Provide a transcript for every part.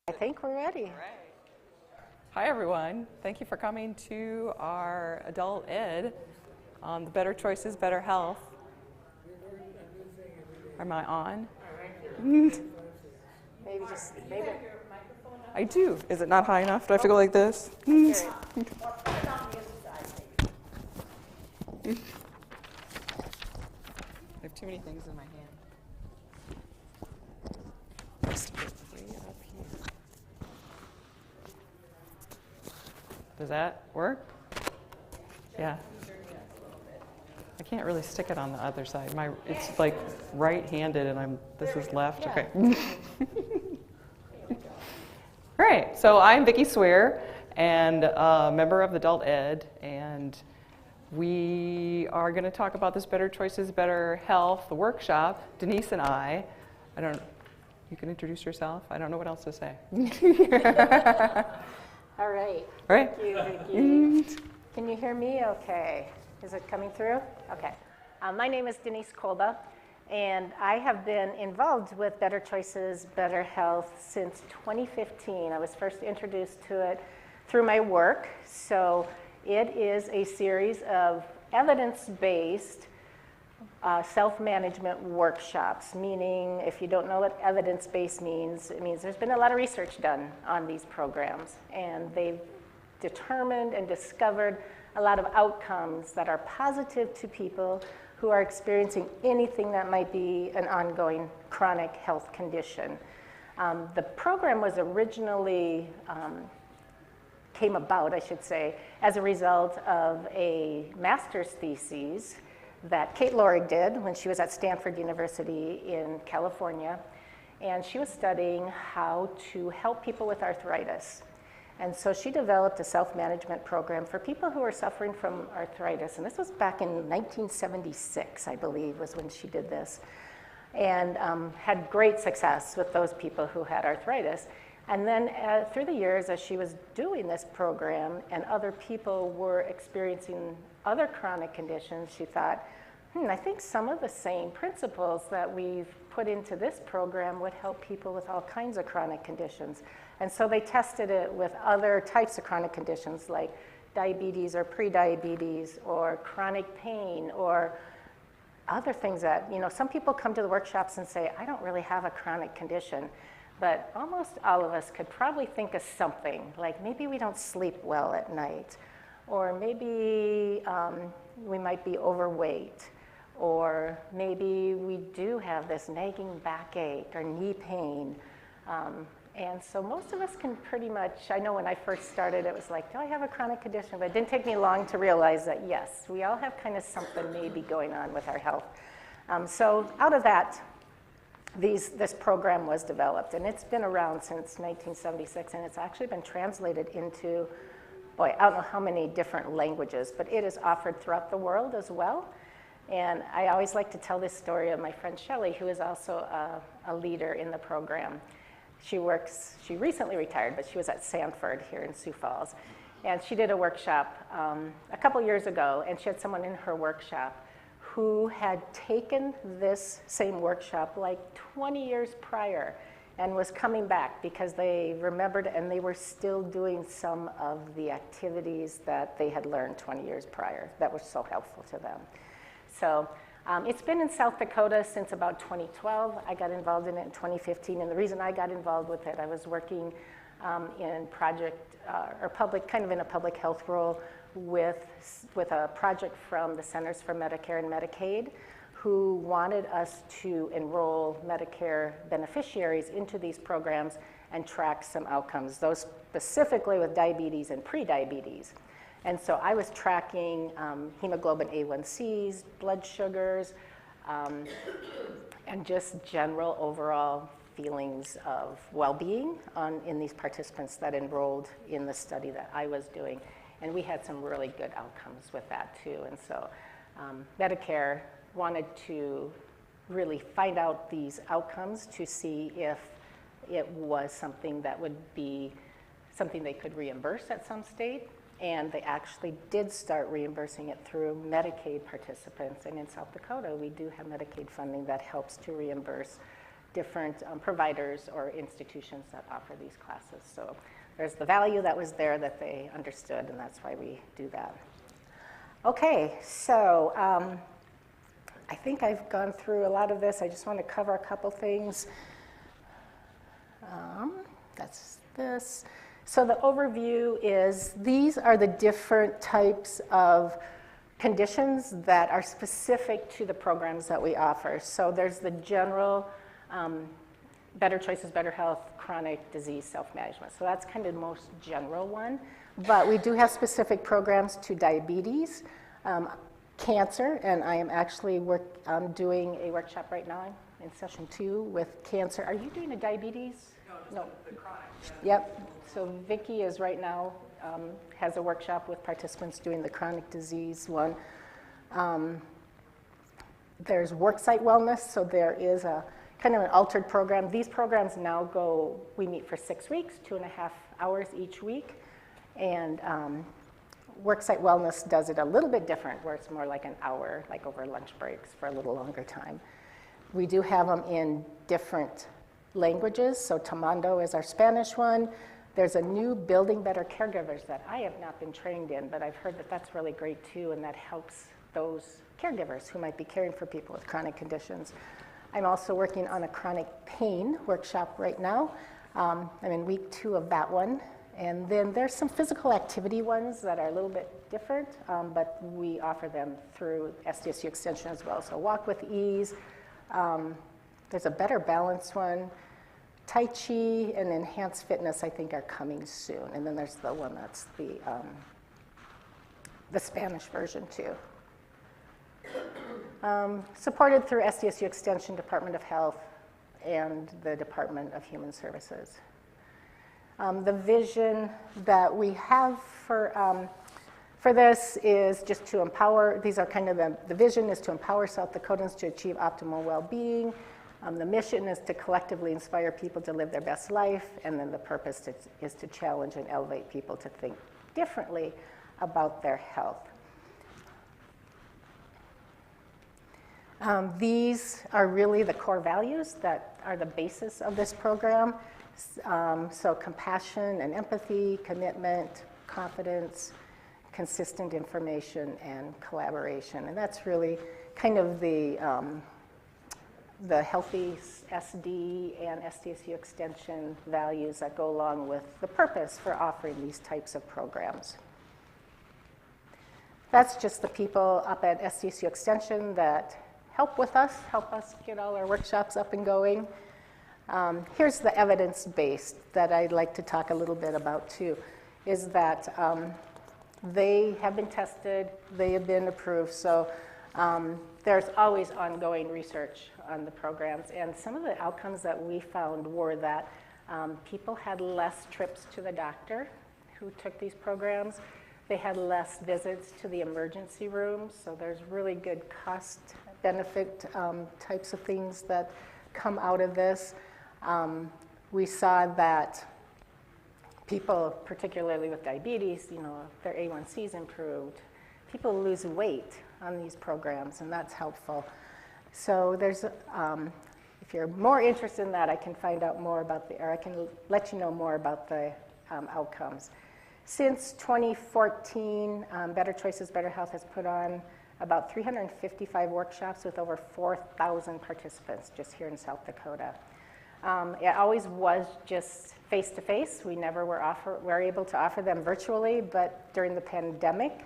I think we're ready. All right. Hi, everyone. Thank you for coming to our adult ed on the Better Choices, Better Health. Am I on? Maybe. I do. Is it not high enough? Do I have to go like this? Good. I have too many things in my hand. Stick it way up here. Does that work? Yeah. I can't really stick it on the other side. It's like right-handed, and this is left. Okay. All right. So I'm Vicki Swear, and a member of Adult Ed, and we are going to talk about this Better Choices, Better Health workshop. Denise and I you can introduce yourself. I don't know what else to say. All right. All right. Thank you, Vicki. Can you hear me okay? Is it coming through? Okay. My name is Denise Kolba, and I have been involved with Better Choices, Better Health since 2015. I was first introduced to it through my work. So it is a series of evidence-based self-management workshops, meaning if you don't know what evidence-based means, it means there's been a lot of research done on these programs, and they've determined and discovered a lot of outcomes that are positive to people who are experiencing anything that might be an ongoing chronic health condition. The program was originally came about, I should say, as a result of a master's thesis that Kate Lorig did when she was at Stanford University in California. And she was studying how to help people with arthritis. And so she developed a self-management program for people who are suffering from arthritis. And this was back in 1976, I believe, was when she did this. And had great success with those people who had arthritis. And then through the years, as she was doing this program and other people were experiencing other chronic conditions, she thought, I think some of the same principles that we've put into this program would help people with all kinds of chronic conditions. And so they tested it with other types of chronic conditions like diabetes or prediabetes or chronic pain or other things that, some people come to the workshops and say, I don't really have a chronic condition. But almost all of us could probably think of something, like maybe we don't sleep well at night, or maybe we might be overweight, or maybe we do have this nagging backache or knee pain. And so most of us can pretty much, I know when I first started, it was like, do I have a chronic condition? But it didn't take me long to realize that, yes, we all have kind of something maybe going on with our health. So out of that, this program was developed, and it's been around since 1976, and it's actually been translated into, I don't know how many different languages, but it is offered throughout the world as well. And I always like to tell this story of my friend Shelley, who is also a leader in the program. She recently retired, but she was at Sanford here in Sioux Falls, and she did a workshop a couple years ago, and she had someone in her workshop who had taken this same workshop like 20 years prior and was coming back because they remembered and they were still doing some of the activities that they had learned 20 years prior that were so helpful to them. So it's been in South Dakota since about 2012. I got involved in it in 2015, and the reason I got involved with it, I was working in a public health role with a project from the Centers for Medicare and Medicaid, who wanted us to enroll Medicare beneficiaries into these programs and track some outcomes, those specifically with diabetes and prediabetes. And so I was tracking hemoglobin A1Cs, blood sugars, and just general overall feelings of well-being in these participants that enrolled in the study that I was doing. And we had some really good outcomes with that too. And so Medicare wanted to really find out these outcomes to see if it was something that would be something they could reimburse at some state. And they actually did start reimbursing it through Medicaid participants. And in South Dakota, we do have Medicaid funding that helps to reimburse different providers or institutions that offer these classes. So there's the value that was there that they understood, and that's why we do that. Okay, so I think I've gone through a lot of this. I just want to cover a couple things. That's this. So the overview is these are the different types of conditions that are specific to the programs that we offer. So there's the general Better Choices, Better Health, chronic disease self-management. So that's kind of the most general one. But we do have specific programs to diabetes, cancer, and I am actually doing a workshop right now in session 2 with cancer. Are you doing a diabetes? No. The chronic. Yep. So Vicki is right now, has a workshop with participants doing the chronic disease one. There's worksite wellness, so there is a kind of an altered program. These programs now we meet for 6 weeks, 2.5 hours each week. And worksite wellness does it a little bit different, where it's more like an hour, like over lunch breaks for a little longer time. We do have them in different languages. So Tomando is our Spanish one. There's a new Building Better Caregivers that I have not been trained in, but I've heard that that's really great too, and that helps those caregivers who might be caring for people with chronic conditions. I'm also working on a chronic pain workshop right now. I'm in week 2 of that one. And then there's some physical activity ones that are a little bit different, but we offer them through SDSU Extension as well. So Walk with Ease, there's a Better Balance one, Tai Chi and Enhanced Fitness I think are coming soon. And then there's the one that's the Spanish version too. Supported through SDSU Extension, Department of Health, and the Department of Human Services. The vision that we have for this is just to empower, these are kind of the vision is to empower South Dakotans to achieve optimal well-being. The mission is to collectively inspire people to live their best life, and then the purpose is to challenge and elevate people to think differently about their health. These are really the core values that are the basis of this program. So compassion and empathy, commitment, confidence, consistent information, and collaboration. And that's really kind of the Healthy SD and SDSU Extension values that go along with the purpose for offering these types of programs. That's just the people up at SDSU Extension that help us get all our workshops up and going. Here's the evidence-based that I'd like to talk a little bit about too, is that they have been tested, they have been approved, so there's always ongoing research on the programs, and some of the outcomes that we found were that people had less trips to the doctor who took these programs. They had less visits to the emergency room, so there's really good cost-benefit types of things that come out of this. We saw that people, particularly with diabetes, their A1Cs improved. People lose weight on these programs, and that's helpful. So there's, if you're more interested in that, I can find out more about or I can let you know more about the outcomes. Since 2014, Better Choices, Better Health has put on about 355 workshops with over 4,000 participants just here in South Dakota. It always was just face-to-face. We never were able to offer them virtually, but during the pandemic,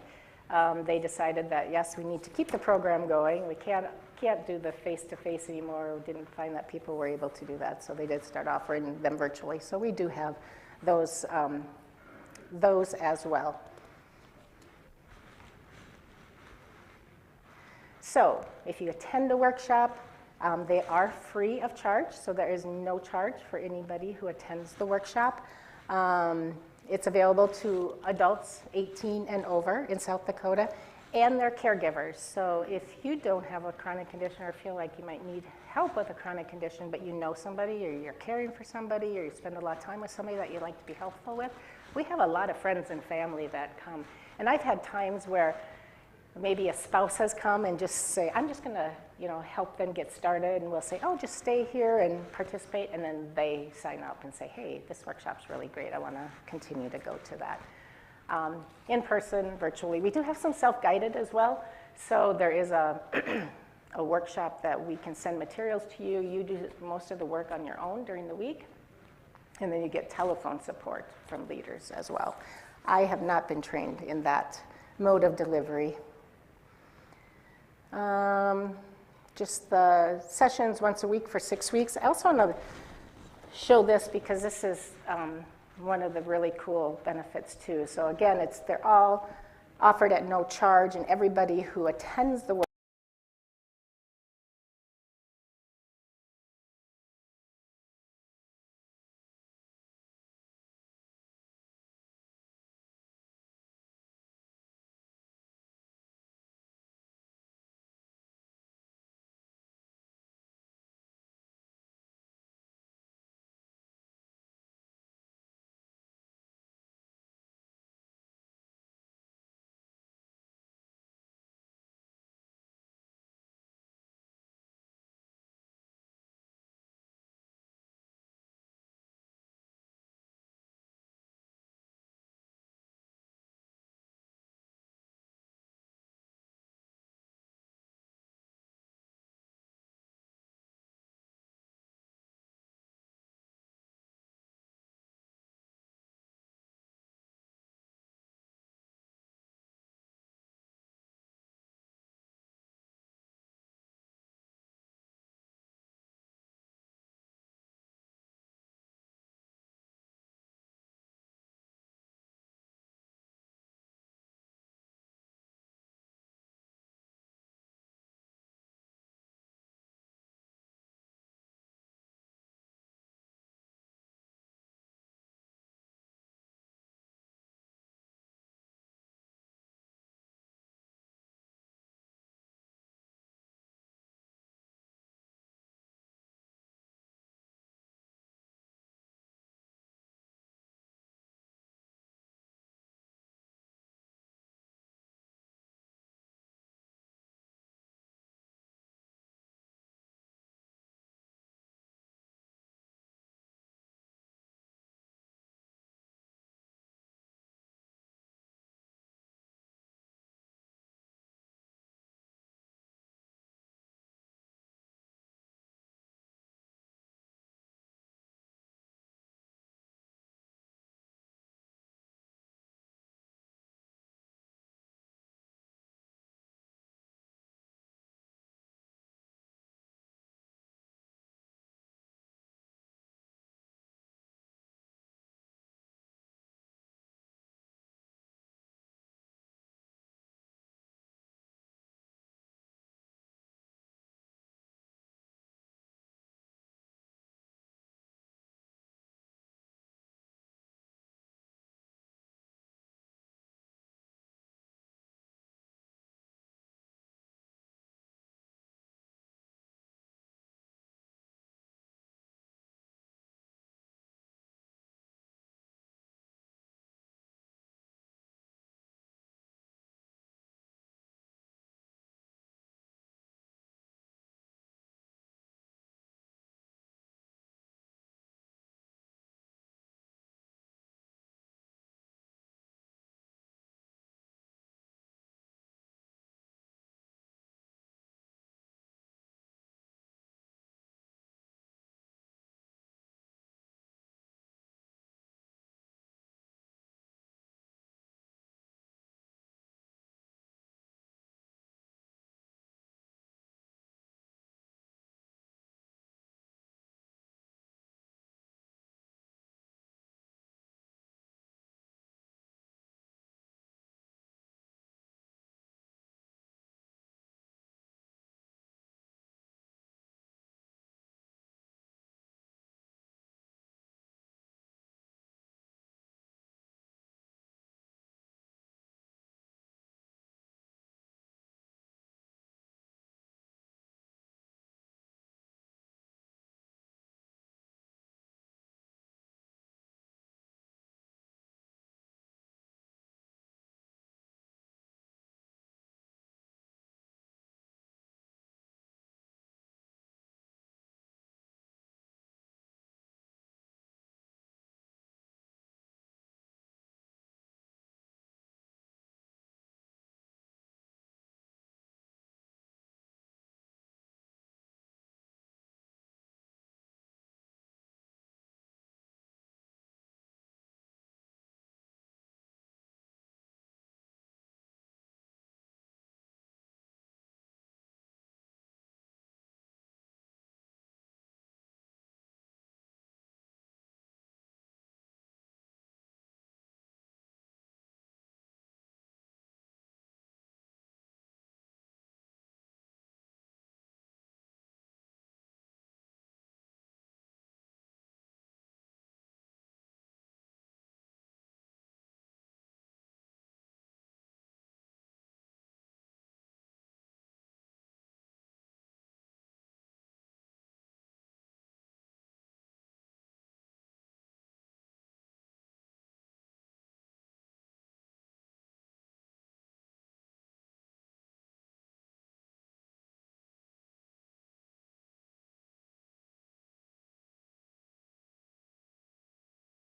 they decided that, yes, we need to keep the program going. We can't do the face-to-face anymore. We didn't find that people were able to do that, so they did start offering them virtually. So we do have those as well. So if you attend a workshop, they are free of charge, so there is no charge for anybody who attends the workshop. It's available to adults 18 and over in South Dakota and their caregivers. So if you don't have a chronic condition or feel like you might need help with a chronic condition, but you know somebody or you're caring for somebody or you spend a lot of time with somebody that you like to be helpful with, we have a lot of friends and family that come. And I've had times where maybe a spouse has come and just say, I'm just going to, help them get started, and we'll say, oh, just stay here and participate, and then they sign up and say, hey, this workshop's really great, I want to continue to go to that. In person, virtually. We do have some self-guided as well, so there is a workshop that we can send materials to you. You do most of the work on your own during the week, and then you get telephone support from leaders as well. I have not been trained in that mode of delivery. Just the sessions once a week for 6 weeks. I also want to show this because this is one of the really cool benefits too. So again, they're all offered at no charge, and everybody who attends the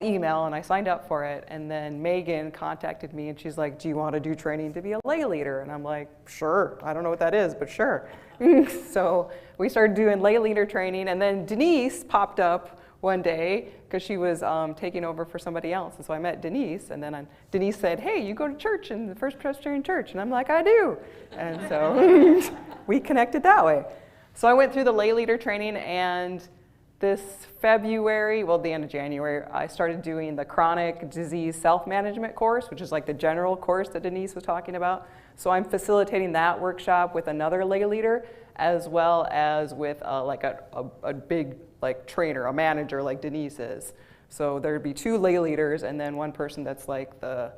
email and I signed up for it. And then Megan contacted me and she's like, do you want to do training to be a lay leader? And I'm like, sure. I don't know what that is, but sure. So we started doing lay leader training. And then Denise popped up one day because she was taking over for somebody else. And so I met Denise, and then Denise said, hey, you go to church in the First Presbyterian Church. And I'm like, I do. And so we connected that way. So I went through the lay leader training, and this February, well, the end of January, I started doing the chronic disease self-management course, which is like the general course that Denise was talking about. So I'm facilitating that workshop with another lay leader, as well as with like a big like trainer, a manager like Denise is. So there'd be 2 lay leaders and then one person that's like the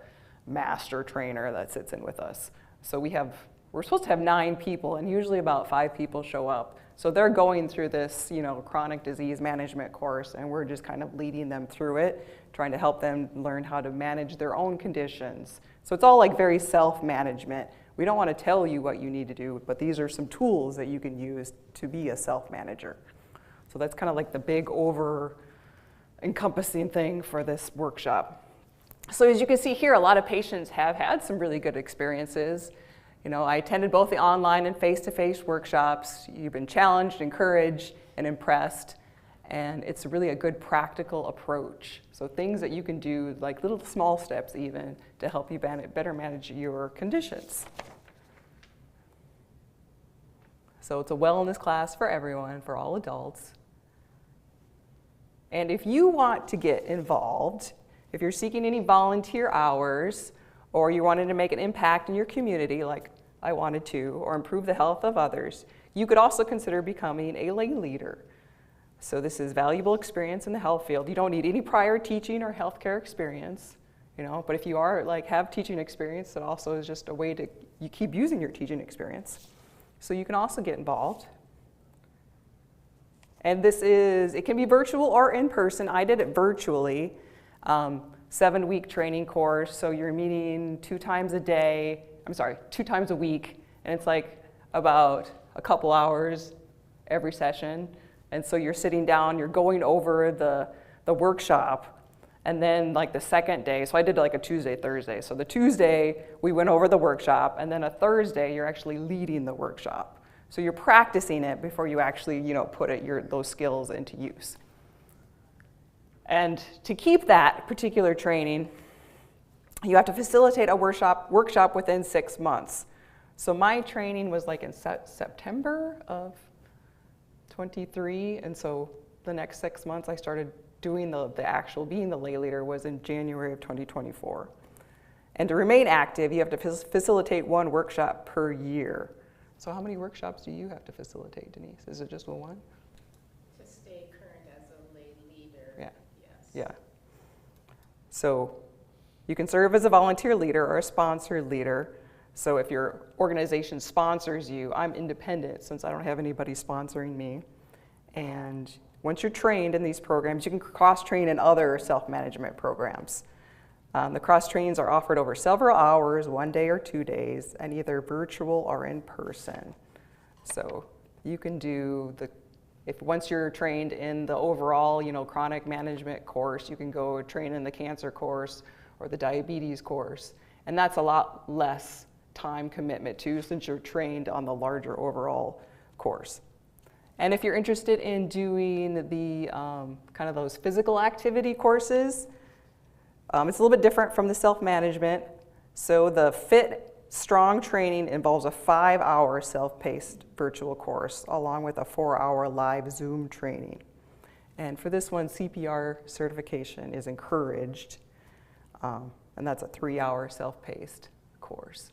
master trainer that sits in with us. So we're supposed to have 9 people, and usually about 5 people show up. So they're going through this, chronic disease management course, and we're just kind of leading them through it, trying to help them learn how to manage their own conditions. So it's all like very self-management. We don't want to tell you what you need to do, but these are some tools that you can use to be a self-manager. So that's kind of like the big over-encompassing thing for this workshop. So as you can see here, a lot of patients have had some really good experiences. I attended both the online and face-to-face workshops. You've been challenged, encouraged, and impressed. And it's really a good practical approach. So things that you can do, like little small steps even, to help you better manage your conditions. So it's a wellness class for everyone, for all adults. And if you want to get involved, if you're seeking any volunteer hours, or you wanted to make an impact in your community like I wanted to, or improve the health of others, you could also consider becoming a lay leader. So this is valuable experience in the health field. You don't need any prior teaching or healthcare experience, but if you have teaching experience, it also is just a way to you keep using your teaching experience. So you can also get involved. And it can be virtual or in person. I did it virtually. 7-week training course, so you're meeting 2 times a week, and it's like about a couple hours every session. And so you're sitting down, you're going over the workshop, and then like the second day, so I did like a Tuesday, Thursday. So the Tuesday, we went over the workshop, and then a Thursday, you're actually leading the workshop. So you're practicing it before you actually, put those skills into use. And to keep that particular training, you have to facilitate a workshop within 6 months. So my training was like in September of 23, and so the next 6 months I started doing the actual being the lay leader was in January of 2024. And to remain active, you have to facilitate 1 workshop per year. So how many workshops do you have to facilitate, Denise? Is it just one? To stay current as a lay leader. Yeah. Yes. Yeah. So you can serve as a volunteer leader or a sponsored leader. So if your organization sponsors you, I'm independent since I don't have anybody sponsoring me. And once you're trained in these programs, you can cross-train in other self-management programs. The cross-trainings are offered over several hours, 1 day or 2 days, and either virtual or in person. So you can do once you're trained in the overall, chronic management course, you can go train in the cancer course or the diabetes course. And that's a lot less time commitment too, since you're trained on the larger overall course. And if you're interested in doing the kind of those physical activity courses, it's a little bit different from the self-management. So the Fit Strong training involves a 5-hour self-paced virtual course along with a 4-hour live Zoom training. And for this one, CPR certification is encouraged, and that's a 3-hour self-paced course.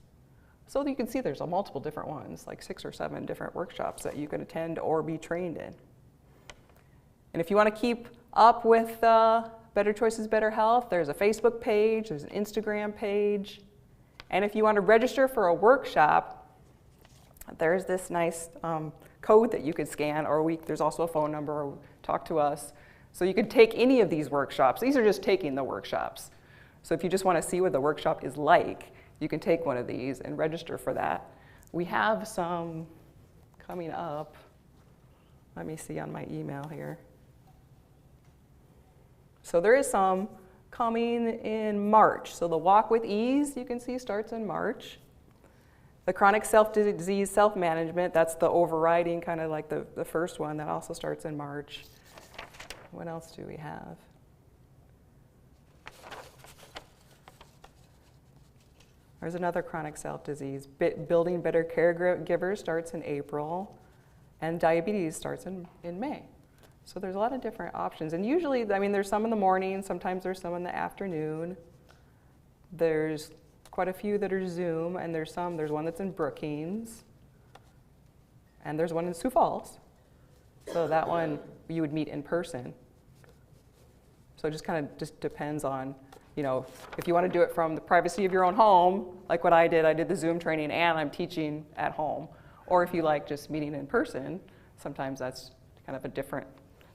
So you can see there's multiple different ones, like 6 or 7 different workshops that you can attend or be trained in. And if you want to keep up with Better Choices, Better Health, there's a Facebook page, there's an Instagram page. And if you want to register for a workshop, there's this nice code that you could scan, or there's also a phone number, or talk to us. So you could take any of these workshops. These are just taking the workshops. So if you just want to see what the workshop is like, you can take one of these and register for that. We have some coming up. Let me see on my email here. So there is some coming in March. So the Walk with Ease, you can see, starts in March. The chronic self-disease self-management, that's the overriding kind of like the first one, that also starts in March. What else do we have? There's another chronic self-disease. Building Better Caregivers starts in April, and diabetes starts in May. So there's a lot of different options. And usually, I mean, there's some in the morning, sometimes there's some in the afternoon. There's quite a few that are Zoom, and there's one that's in Brookings, and there's one in Sioux Falls. So that one, you would meet in person. So it just kind of just depends on, you know, if you want to do it from the privacy of your own home, like what I did the Zoom training and I'm teaching at home. Or if you like just meeting in person, sometimes that's kind of a different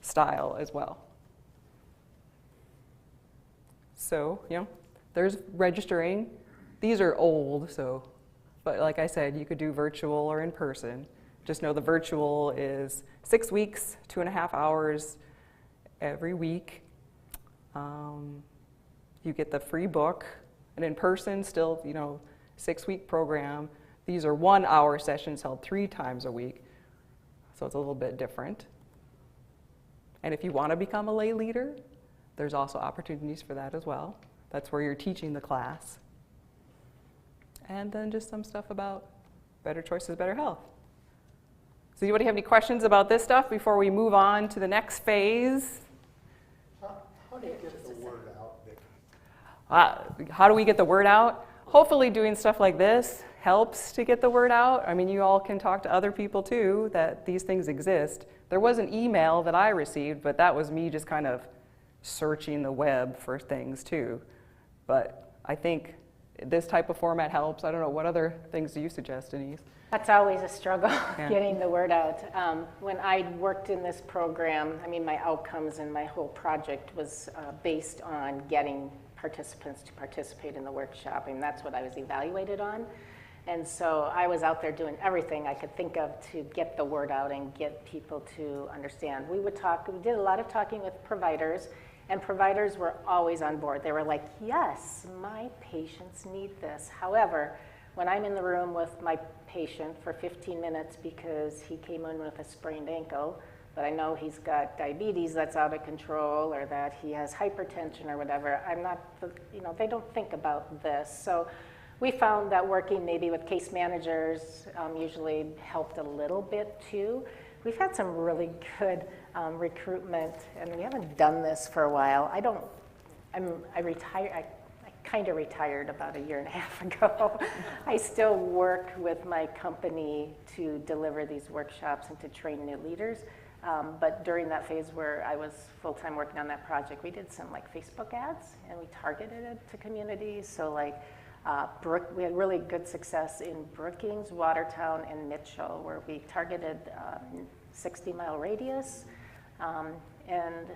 style as well. So, you know, there's registering. These are old, so, but like I said, you could do virtual or in person. Just know the virtual is 6 weeks, 2.5 hours every week. You get the free book, and in person, still, you know, 6-week program. These are 1-hour sessions held 3 times a week, so it's a little bit different. And if you want to become a lay leader, there's also opportunities for that as well. That's where you're teaching the class. And then just some stuff about better choices, better health. Does anybody have any questions about this stuff before we move on to the next phase? How do you get the word out, Vicki? How do we get the word out? Hopefully doing stuff like this helps to get the word out. I mean, you all can talk to other people too that these things exist. There was an email that I received, but that was me just kind of searching the web for things too. But I think this type of format helps. I don't know, what other things do you suggest, Denise? That's always a struggle, Yeah. getting the word out. When I worked in this program, I mean, my outcomes and my whole project was based on getting participants to participate in the workshop, and that's what I was evaluated on. And so I was out there doing everything I could think of to get the word out and get people to understand. We did a lot of talking with providers, and providers were always on board. They were like, yes, my patients need this. However, when I'm in the room with my patient for 15 minutes because he came in with a sprained ankle, but I know he's got diabetes that's out of control, or that he has hypertension or whatever, they don't think about this. So we found that working maybe with case managers usually helped a little bit too. We've had some really good recruitment, and we haven't done this for a while. I kind of retired about 1.5 years ago. I still work with my company to deliver these workshops and to train new leaders. But during that phase where I was full-time working on that project, we did some like Facebook ads, and we targeted it to communities. So like we had really good success in Brookings, Watertown, and Mitchell, where we targeted 60-mile radius, and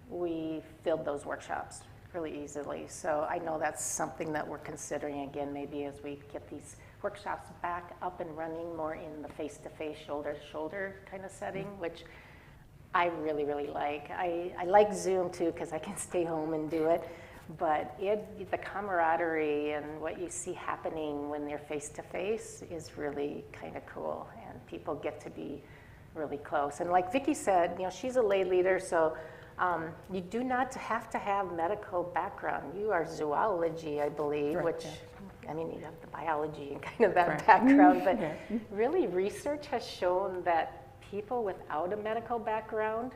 we filled those workshops really easily. So I know that's something that we're considering again, maybe as we get these workshops back up and running more in the face-to-face, shoulder-to-shoulder kind of setting, which I really, really like. I like Zoom too, because I can stay home and do it. But the camaraderie and what you see happening when they're face-to-face is really kind of cool, and people get to be really close. And like Vicki said, you know, she's a lay leader, so you do not have to have medical background. You are zoology, I believe, Right, which, yeah. I mean, you have the biology and kind of that Right. background, but Yeah. really research has shown that people without a medical background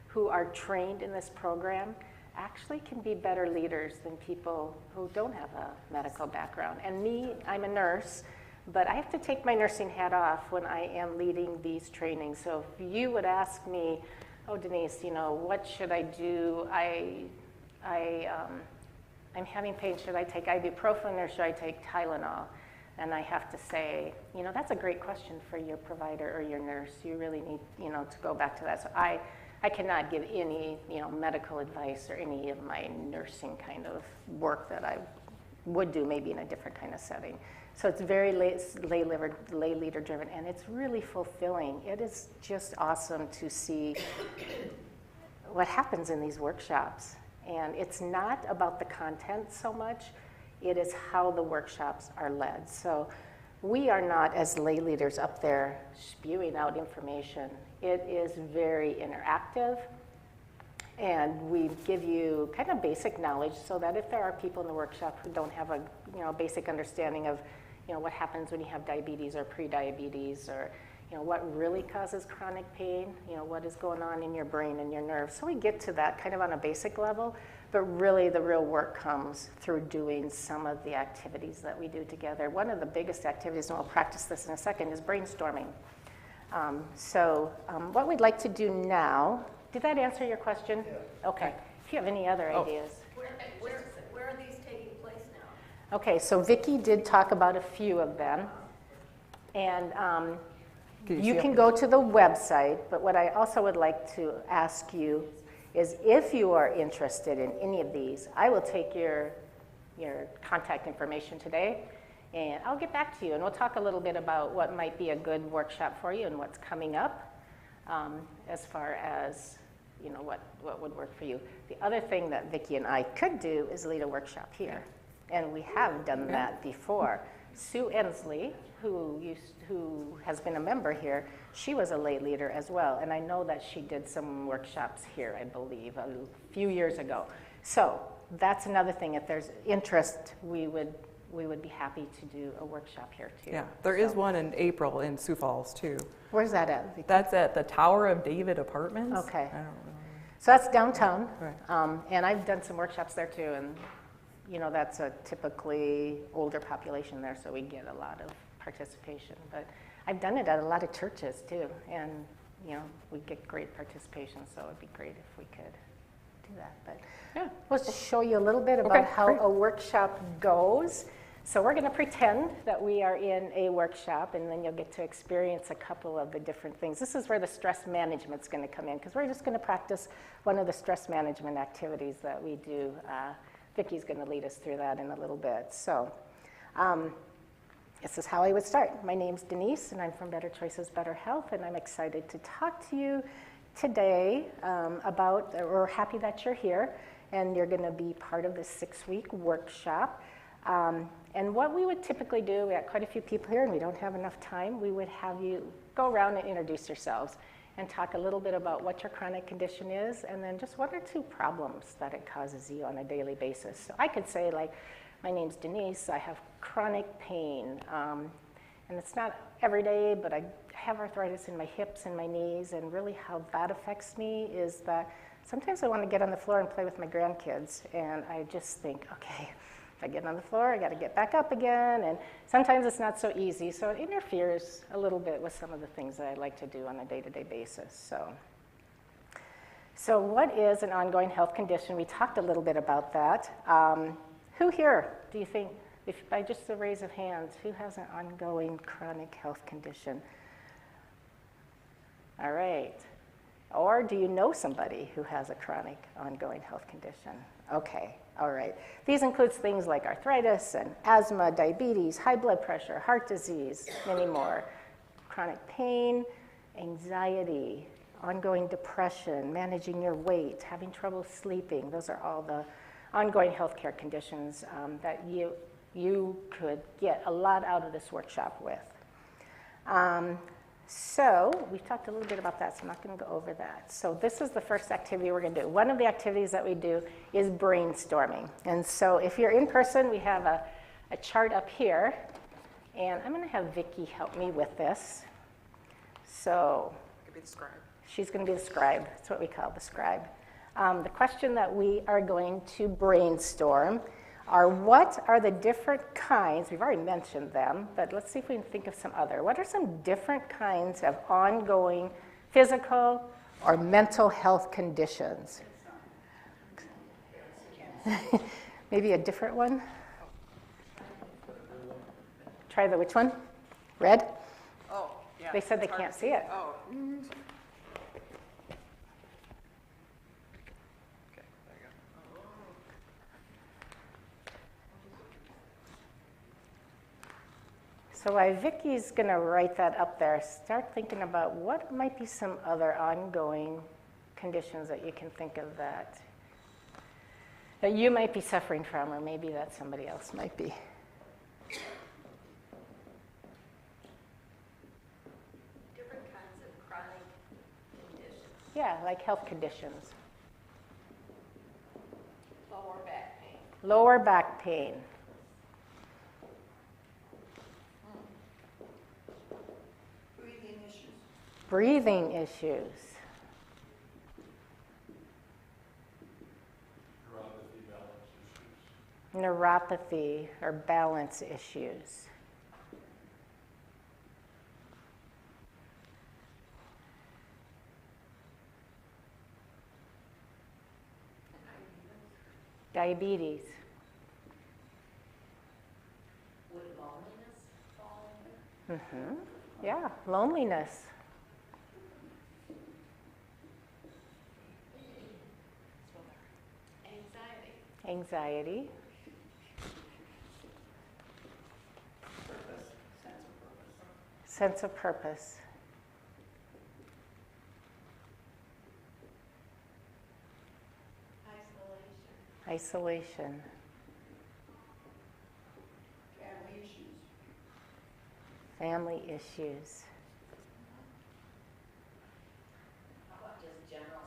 who are trained in this program actually can be better leaders than people who don't have a medical background. And me, I'm a nurse, but I have to take my nursing hat off when I am leading these trainings. So if you would ask me, oh, Denise, you know, what should I do? I'm having pain, should I take ibuprofen or should I take Tylenol? And I have to say, you know, that's a great question for your provider or your nurse. You really need, you know, to go back to that. So I cannot give any, you know, medical advice or any of my nursing kind of work that I would do maybe in a different kind of setting. So it's very lay leader driven, and it's really fulfilling. It is just awesome to see what happens in these workshops. And it's not about the content so much, it is how the workshops are led. So we are not, as lay leaders, up there spewing out information. It is very interactive, and we give you kind of basic knowledge so that if there are people in the workshop who don't have a basic understanding of what happens when you have diabetes or pre-diabetes, or what really causes chronic pain, what is going on in your brain and your nerves. So we get to that kind of on a basic level, but really the real work comes through doing some of the activities that we do together. One of the biggest activities, and we'll practice this in a second, is brainstorming. What we'd like to do now, did that answer your question? Yeah. Okay. If you have any other ideas. Where are these taking place now? Okay, so Vicki did talk about a few of them. And you can go to the website, but what I also would like to ask you is if you are interested in any of these, I will take your contact information today, and I'll get back to you, and we'll talk a little bit about what might be a good workshop for you and what's coming up as far as what would work for you. The other thing that Vicki and I could do is lead a workshop here, and we have done that before. Sue Ensley, who has been a member here, she was a lay leader as well, and I know that she did some workshops here, I believe, a few years ago. So that's another thing. If there's interest, we would be happy to do a workshop here too. Yeah, there is one in April in Sioux Falls too. Where's that at, Vicki? That's at the Tower of David Apartments. Okay. I don't know. So that's downtown, Right. And I've done some workshops there too, and that's a typically older population there, so we get a lot of participation. But I've done it at a lot of churches too, and we get great participation, so it'd be great if we could do that. But Yeah. we'll just show you a little bit about how great. a workshop goes. So we're going to pretend that we are in a workshop, and then you'll get to experience a couple of the different things. This is where the stress management's going to come in, because we're just going to practice one of the stress management activities that we do. Vicki's going to lead us through that in a little bit. So this is how I would start. My name's Denise, and I'm from Better Choices, Better Health, and I'm excited to talk to you today we're happy that you're here, and you're going to be part of this 6-week workshop. And what we would typically do, we got quite a few people here, and we don't have enough time, we would have you go around and introduce yourselves and talk a little bit about what your chronic condition is, and then just 1 or 2 problems that it causes you on a daily basis. So I could say, like, my name's Denise, I have chronic pain, and it's not every day, but I have arthritis in my hips and my knees, and really how that affects me is that sometimes I want to get on the floor and play with my grandkids, and I just think, okay, if I get on the floor, I got to get back up again, and sometimes it's not so easy, so it interferes a little bit with some of the things that I like to do on a day-to-day basis. So what is an ongoing health condition? We talked a little bit about that. Who here, do you think, if by just a raise of hands, who has an ongoing chronic health condition? All right. Or do you know somebody who has a chronic ongoing health condition? Okay, all right. These includes things like arthritis and asthma, diabetes, high blood pressure, heart disease, many more. Chronic pain, anxiety, ongoing depression, managing your weight, having trouble sleeping. Those are all the ongoing healthcare conditions that you could get a lot out of this workshop with. So we've talked a little bit about that, so I'm not going to go over that. So this is the first activity we're going to do. One of the activities that we do is brainstorming. And so if you're in person, we have a chart up here. And I'm going to have Vicki help me with this. So Could be the scribe. she's going to be the scribe. That's what we call the scribe. The question that we are going to brainstorm are what are the different kinds, we've already mentioned them, but let's see if we can think of some other. What are some different kinds of ongoing physical or mental health conditions? Maybe a different one? Try the which one? Red? Oh, yeah. They said they can't see it. Oh. So while Vicki's going to write that up there, start thinking about what might be some other ongoing conditions that you can think of that that you might be suffering from, or maybe that somebody else might be. Different kinds of chronic conditions. Yeah, like health conditions. Lower back pain. Lower back pain. Breathing issues. Breathing issues. Neuropathy or balance issues. Diabetes. Would loneliness fall in there? Yeah, loneliness. Anxiety. Anxiety. Sense of purpose. Isolation. Isolation. Family issues. Family issues. How about just general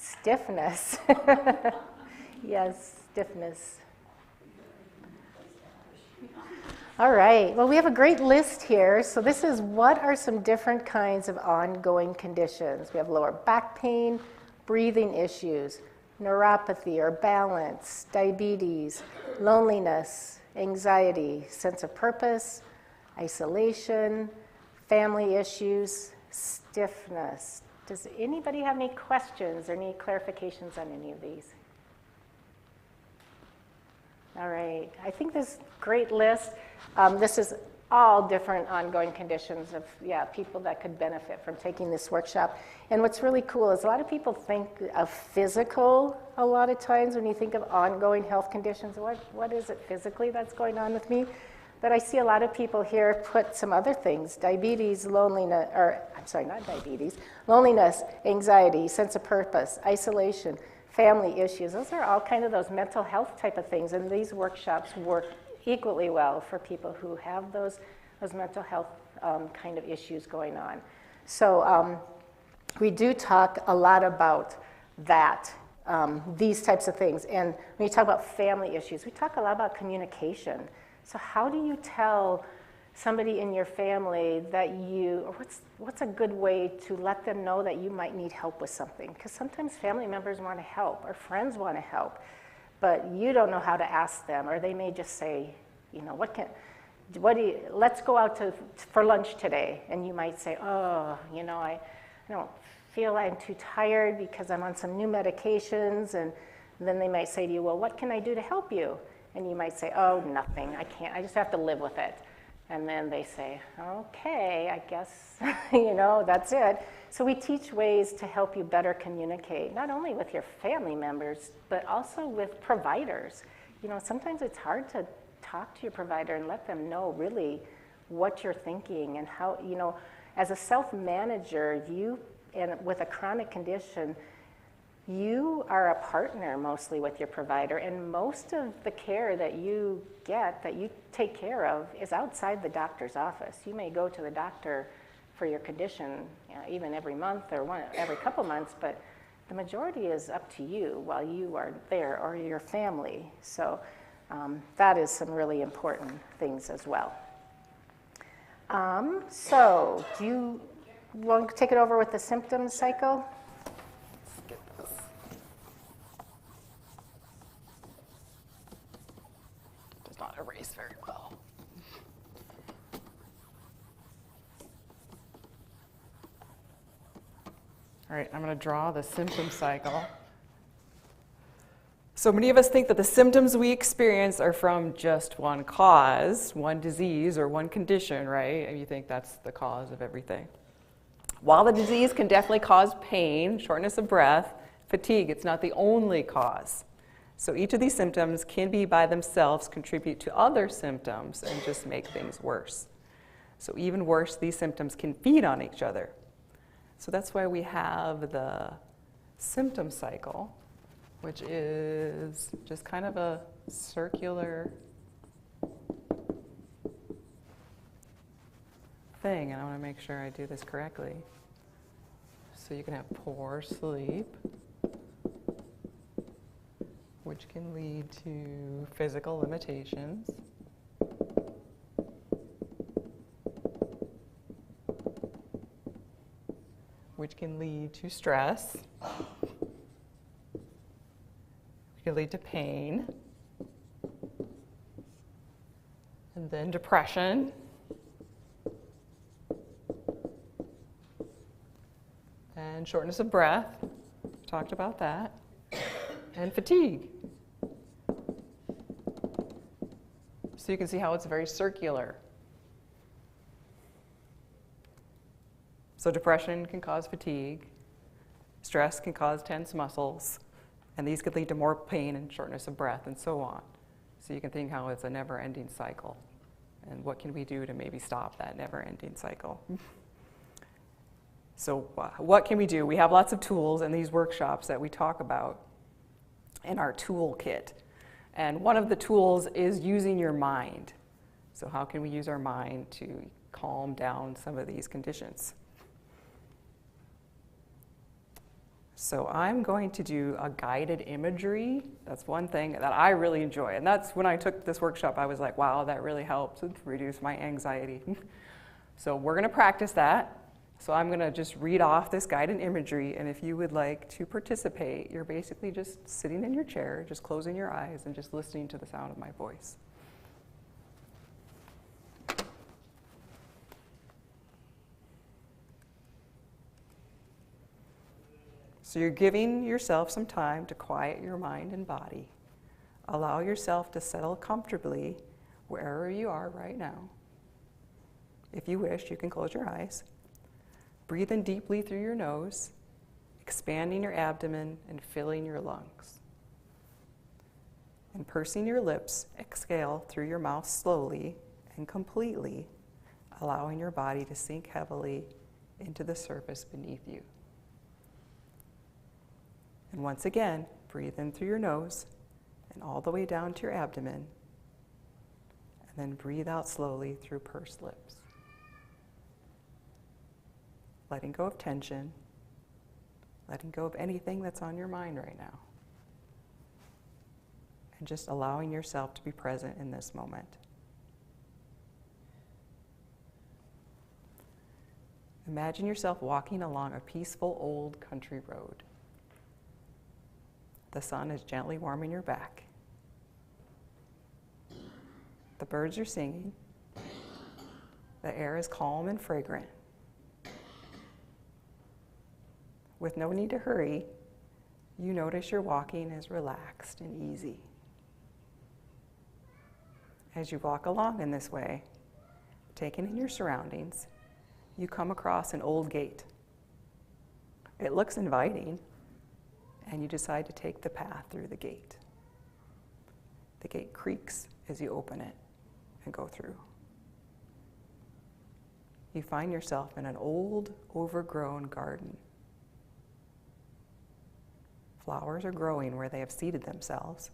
stiffness? Stiffness. Yes, stiffness. All right, well, we have a great list here. So this is what are some different kinds of ongoing conditions. We have lower back pain, breathing issues, neuropathy or balance, diabetes, loneliness, anxiety, sense of purpose, isolation, family issues, stiffness. Does anybody have any questions or any clarifications on any of these? All right, I think this great list. This is all different ongoing conditions of, people that could benefit from taking this workshop. And what's really cool is a lot of people think of physical a lot of times when you think of ongoing health conditions. What is it physically that's going on with me? But I see a lot of people here put some other things, diabetes, loneliness, or I'm sorry, not diabetes, loneliness, anxiety, sense of purpose, isolation, family issues. Those are all kind of those mental health type of things, and these workshops work equally well for people who have those mental health kind of issues going on. So we do talk a lot about that, these types of things. And when you talk about family issues, we talk a lot about communication. So how do you tell somebody in your family that or what's a good way to let them know that you might need help with something? Because sometimes family members want to help or friends want to help, but you don't know how to ask them, or they may just say, let's go out for lunch today. And you might say, I don't feel I'm too tired because I'm on some new medications. And then they might say to you, well, what can I do to help you? And you might say, oh, nothing, I can't, I just have to live with it. And then they say, okay, I guess, that's it. So we teach ways to help you better communicate, not only with your family members, but also with providers. Sometimes it's hard to talk to your provider and let them know really what you're thinking and how, as a self-manager, and with a chronic condition, you are a partner mostly with your provider, and most of the care that you get, that you take care of, is outside the doctor's office. You may go to the doctor for your condition even every month or every couple months, but the majority is up to you while you are there, or your family. So that is some really important things as well. So do you want to take it over with the symptom cycle? Does not erase very well. All right, I'm going to draw the symptom cycle. So many of us think that the symptoms we experience are from just one cause, one disease, or one condition, right? And you think that's the cause of everything. While the disease can definitely cause pain, shortness of breath, fatigue, it's not the only cause. So each of these symptoms can be by themselves contribute to other symptoms and just make things worse. So even worse, these symptoms can feed on each other. So that's why we have the symptom cycle. which is just kind of a circular thing. And I want to make sure I do this correctly. So you can have poor sleep, which can lead to physical limitations. Which can lead to stress. Which can lead to pain. And then depression. And shortness of breath. Talked about that. And fatigue. So you can see how it's very circular. So depression can cause fatigue, stress can cause tense muscles, and these could lead to more pain and shortness of breath and so on. So you can think how it's a never-ending cycle. And what can we do to maybe stop that never-ending cycle? So what can we do? We have lots of tools in these workshops that we talk about in our toolkit. And one of the tools is using your mind. So how can we use our mind to calm down some of these conditions? So I'm going to do a guided imagery. That's one thing that I really enjoy. And that's when I took this workshop, I was like, wow, that really helped to reduce my anxiety. So we're going to practice that. So I'm going to just read off this guided imagery. And if you would like to participate, you're basically just sitting in your chair, just closing your eyes and just listening to the sound of my voice. So you're giving yourself some time to quiet your mind and body. Allow yourself to settle comfortably wherever you are right now. If you wish, you can close your eyes. Breathe in deeply through your nose, expanding your abdomen and filling your lungs. And pursing your lips, exhale through your mouth slowly and completely, allowing your body to sink heavily into the surface beneath you. And once again, breathe in through your nose and all the way down to your abdomen. And then breathe out slowly through pursed lips. Letting go of tension, letting go of anything that's on your mind right now. And just allowing yourself to be present in this moment. Imagine yourself walking along a peaceful old country road. The sun is gently warming your back. The birds are singing. The air is calm and fragrant. With no need to hurry, you notice your walking is relaxed and easy. As you walk along in this way, taking in your surroundings, you come across an old gate. It looks inviting, and you decide to take the path through the gate. The gate creaks as you open it and go through. You find yourself in an old, overgrown garden. Flowers are growing where they have seeded themselves.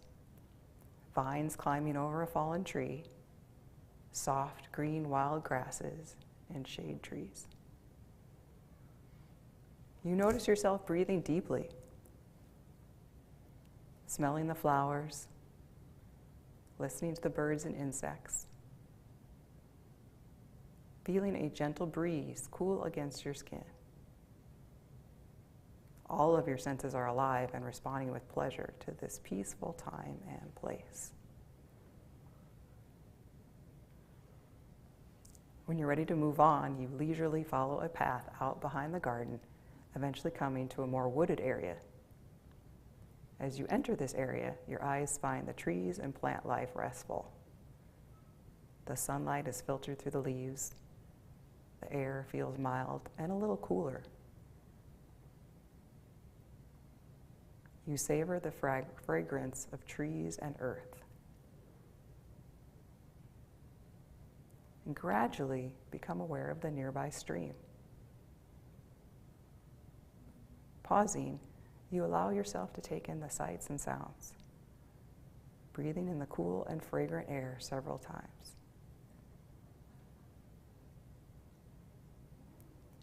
Vines climbing over a fallen tree. Soft green wild grasses and shade trees. You notice yourself breathing deeply. Smelling the flowers, listening to the birds and insects, feeling a gentle breeze cool against your skin. All of your senses are alive and responding with pleasure to this peaceful time and place. When you're ready to move on, you leisurely follow a path out behind the garden, eventually coming to a more wooded area. As you enter this area, your eyes find the trees and plant life restful. The sunlight is filtered through the leaves. The air feels mild and a little cooler. You savor the fragrance of trees and earth. And gradually become aware of the nearby stream. Pausing, You allow yourself to take in the sights and sounds, breathing in the cool and fragrant air several times.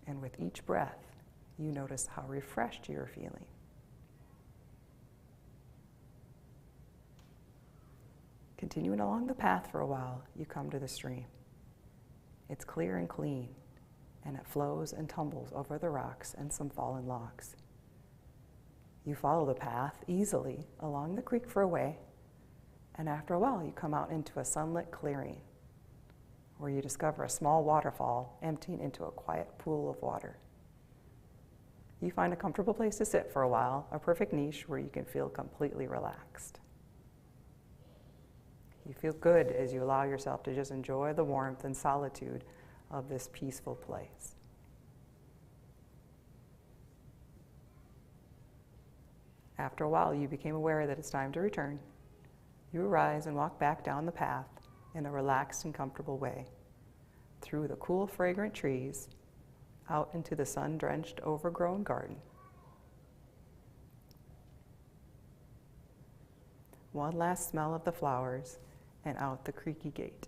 And with each breath, you notice how refreshed you're feeling. Continuing along the path for a while, you come to the stream. It's clear and clean, and it flows and tumbles over the rocks and some fallen logs. You follow the path easily along the creek for a way, and after a while you come out into a sunlit clearing where you discover a small waterfall emptying into a quiet pool of water. You find a comfortable place to sit for a while, a perfect niche where you can feel completely relaxed. You feel good as you allow yourself to just enjoy the warmth and solitude of this peaceful place. After a while, you became aware that it's time to return. You arise and walk back down the path in a relaxed and comfortable way, through the cool, fragrant trees, out into the sun-drenched, overgrown garden. One last smell of the flowers, and out the creaky gate.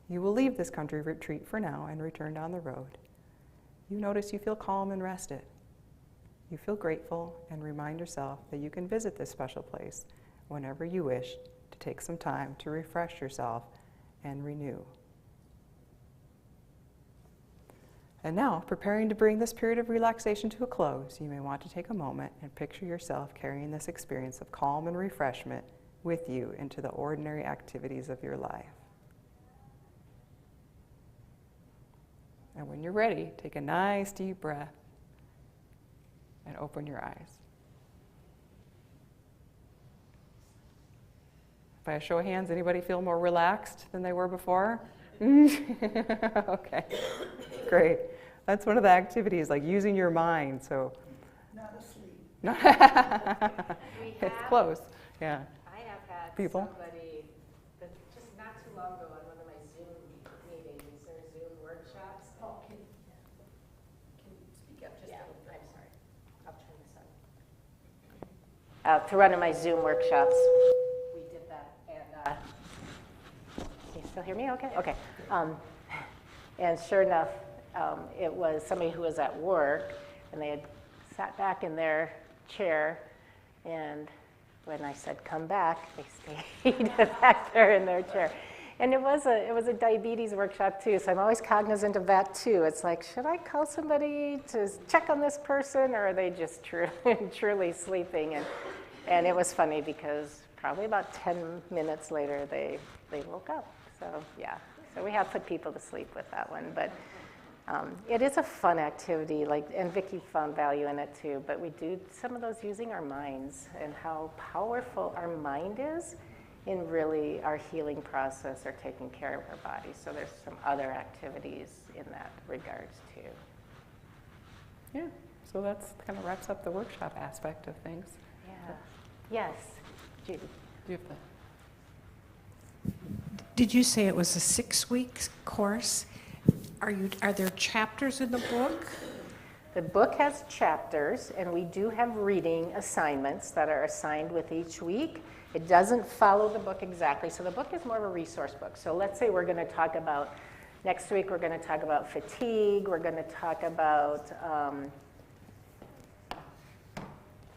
You will leave this country retreat for now and return down the road. You notice you feel calm and rested. You feel grateful and remind yourself that you can visit this special place whenever you wish to take some time to refresh yourself and renew. And now, preparing to bring this period of relaxation to a close, you may want to take a moment and picture yourself carrying this experience of calm and refreshment with you into the ordinary activities of your life. And when you're ready, take a nice deep breath and open your eyes. By a show of hands, anybody feel more relaxed than they were before? Okay, great. That's one of the activities, like using your mind. So, Not asleep. It's close. Yeah. I have had People? somebody, that just not too long ago on one of my Zoom meetings or Zoom workshops. Oh, can you speak up just a little bit? I'm sorry. I'll turn this on. To run in my Zoom workshops, we did that, and can you still hear me? Okay. Okay. And sure enough, it was somebody who was at work, and they had sat back in their chair, and when I said come back, they stayed back there in their chair. And it was a diabetes workshop too, so I'm always cognizant of that too. It's like, should I call somebody to check on this person, or are they just truly sleeping? And it was funny because probably about 10 minutes later, they woke up. So yeah, so we have put people to sleep with that one, but it is a fun activity, and Vicki found value in it too, but we do some of those using our minds and how powerful our mind is in really our healing process or taking care of our body. So there's some other activities in that regards too. Yeah, so that's kind of wraps up the workshop aspect of things. Yeah. Yes, Judy. Do you have the... Did you say it was a 6-week course? Are there chapters in the book? The book has chapters, and we do have reading assignments that are assigned with each week. It doesn't follow the book exactly, so the book is more of a resource book. So let's say we're going to talk about, next week we're going to talk about fatigue, we're going to talk about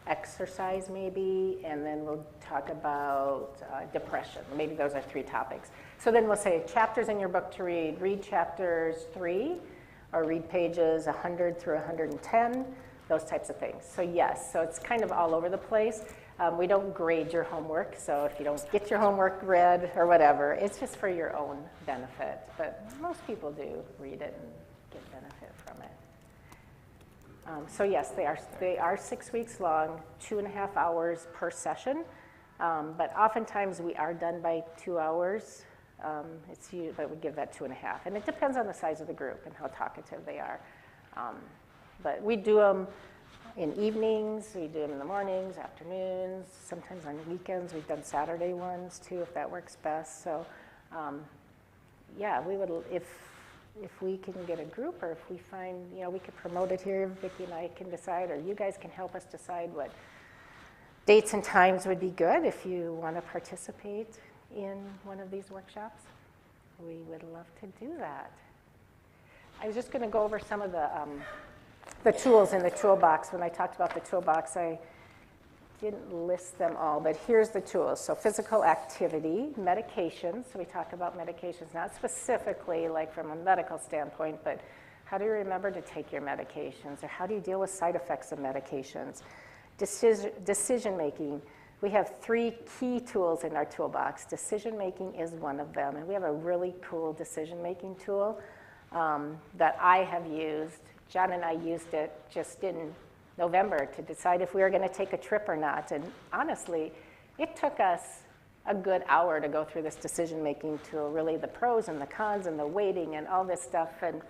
exercise maybe, and then we'll talk about depression. Maybe those are 3 topics. So then we'll say chapters in your book to read chapters 3, or read pages 100 through 110, those types of things. So yes, so it's kind of all over the place. We don't grade your homework, so if you don't get your homework read or whatever, it's just for your own benefit. But most people do read it and get benefit from it. So yes, they are 6 weeks long, 2.5 hours per session. But oftentimes we are done by 2 hours. But we give that 2.5. And it depends on the size of the group and how talkative they are. But we do them in evenings, we do them in the mornings, afternoons, sometimes on weekends. We've done Saturday ones too, if that works best. So yeah, we would, if if we can get a group, or if we find, we could promote it here, Vicki and I can decide, or you guys can help us decide what dates and times would be good if you want to participate in one of these workshops. We would love to do that. I was just going to go over some of the tools in the toolbox. When I talked about the toolbox, I didn't list them all, but here's the tools. So physical activity, medications. So we talk about medications, not specifically like from a medical standpoint, but how do you remember to take your medications, or how do you deal with side effects of medications? Decision making. We have 3 key tools in our toolbox. Decision making is one of them, and we have a really cool decision making tool that I have used. John and I used it just in November to decide if we were going to take a trip or not. And honestly, it took us a good hour to go through this decision-making tool, really the pros and the cons and the weighting and all this stuff. And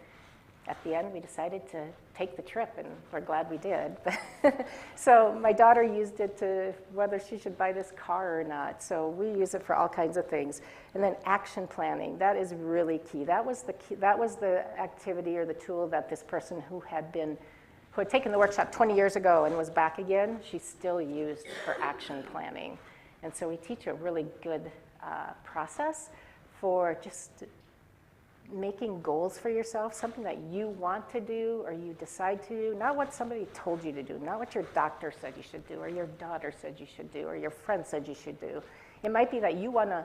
at the end, we decided to take the trip, and we're glad we did. So my daughter used it to whether she should buy this car or not. So we use it for all kinds of things. And then action planning, that is really key. That was the activity or the tool that this person who had taken the workshop 20 years ago and was back again, she still used for action planning. And so we teach a really good process for just making goals for yourself, something that you want to do or you decide to do, not what somebody told you to do, not what your doctor said you should do, or your daughter said you should do, or your friend said you should do. It might be that you want to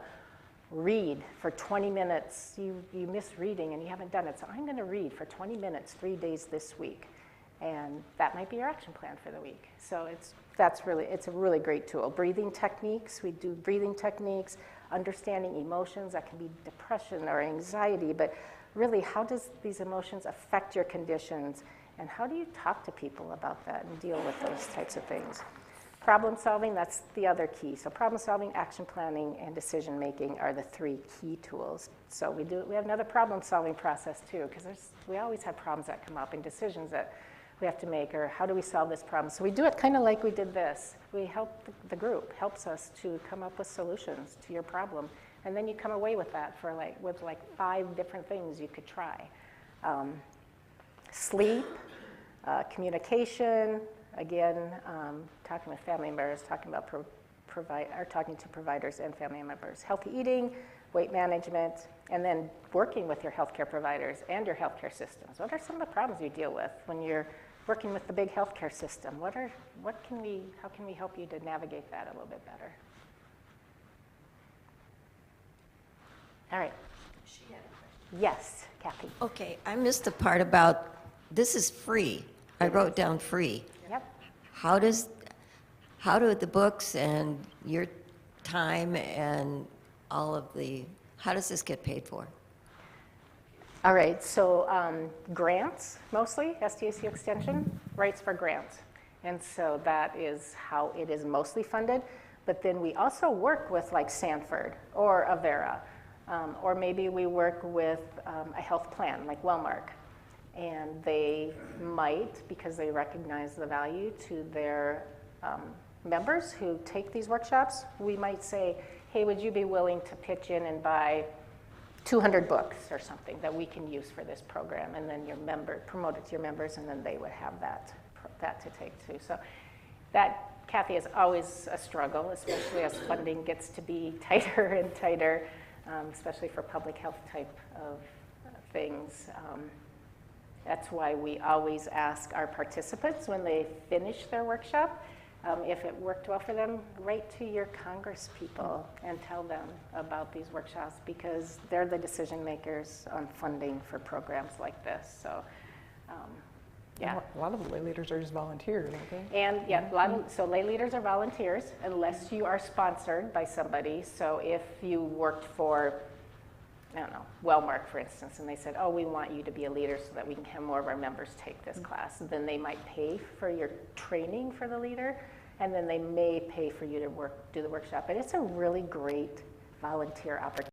read for 20 minutes. You miss reading and you haven't done it, so I'm going to read for 20 minutes 3 days this week. And that might be your action plan for the week. So it's a really great tool. Breathing techniques, we do breathing techniques, understanding emotions. That can be depression or anxiety, but really, how does these emotions affect your conditions, and how do you talk to people about that and deal with those types of things? Problem solving, that's the other key. So problem solving, action planning, and decision making are the 3 key tools. So we have another problem solving process too, because we always have problems that come up and decisions that we have to make, or how do we solve this problem? So we do it kind of like we did this. We help, the group helps us to come up with solutions to your problem. And then you come away with that with 5 different things you could try. Sleep, communication, again, talking with family members, talking to providers and family members. Healthy eating, weight management, and then working with your healthcare providers and your healthcare systems. What are some of the problems you deal with when you're working with the big healthcare system? How can we help you to navigate that a little bit better? All right. She had a question. Yes, Kathy. Okay, I missed the part about this is free. I wrote down free. Yep. How do the books and your time and how does this get paid for? All right, so grants, mostly, SDAC Extension writes for grants. And so that is how it is mostly funded. But then we also work with like Sanford or Avera, or maybe we work with a health plan like Wellmark. And they might, because they recognize the value to their members who take these workshops, we might say, hey, would you be willing to pitch in and buy 200 books or something that we can use for this program, and then promote it to your members, and then they would have that to take too. So that, Kathy, is always a struggle, especially as funding gets to be tighter and tighter, especially for public health type of things. That's why we always ask our participants when they finish their workshop, if it worked well for them, write to your Congress people and tell them about these workshops, because they're the decision makers on funding for programs like this. So, yeah. A lot of the lay leaders are just volunteers, aren't they? And yeah, so lay leaders are volunteers unless you are sponsored by somebody. So if you worked for, I don't know, Wellmark, for instance, and they said, oh, we want you to be a leader so that we can have more of our members take this class, then they might pay for your training for the leader, and then they may pay for you to do the workshop. But it's a really great volunteer opportunity.